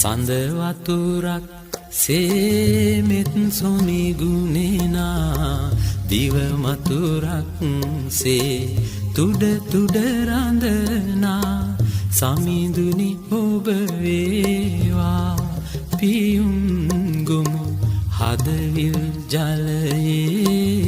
සඳ වතුරක් සේමෙත් සොමි ගුණේනා දිව මතුරක් සේ තුඩ තුඩ රඳනා සමිඳුනි ඔබ වේවා පියුම් ගොමු හදවිල් ජලයේ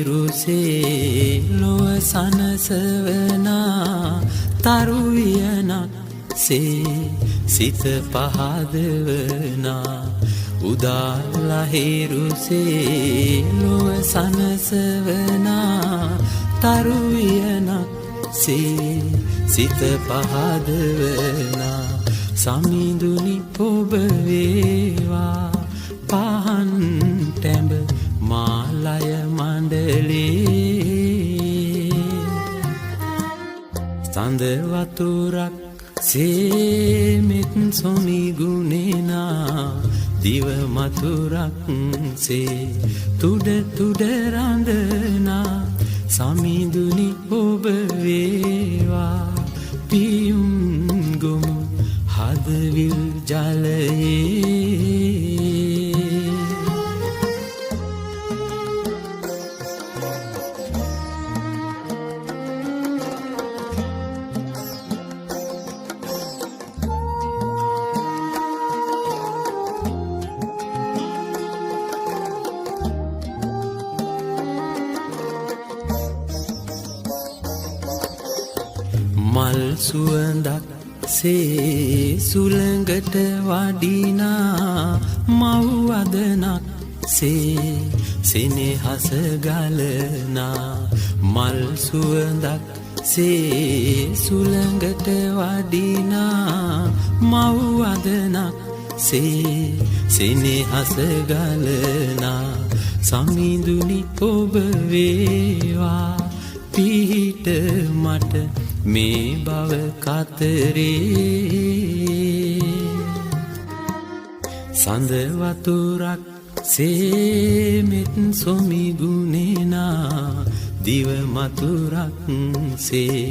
උදාලහිරුසේ ලොව සනසවනා තරුවියනක් සේ සිත පහදවනා උදාලහිරුසේ ලොව සනසවනා තරුවියනක් සේ සිත පහදවනා සමිඳුනි ඔබ වේවා පහන් ටැඹ මාලය මණ්ඩලේ සඳ වතුරක් සේමෙත් සොමි ගුණේනා දිව මතුරක් සේ තුඩ තුඩ රඳනා සමිඳුනි ඔබ වේවා පියුම් ගොමු හදවිල් ජලයේ මල් සුවඳක් සේ සුළඟට වඩිනා මව් වදනක් සේ සෙනෙහස ගලනා මල් සුවඳක් සේ සුළඟට වඩිනා මව් වදනක් සේ සෙනෙහස ගලනා සමිඳුනි ඔබ වේවා පිහිට මට මේ බව කතරේ සඳ වතුරක් සේමෙත් සොමි ගුණේනා දිව මතුරක් සේ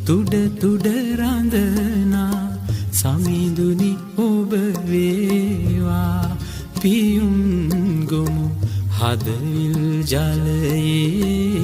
තුඩ තුඩ රඳනා සමිඳුනි ඔබ වේවා පියුම් ගොමු හදවිල් ජලයේ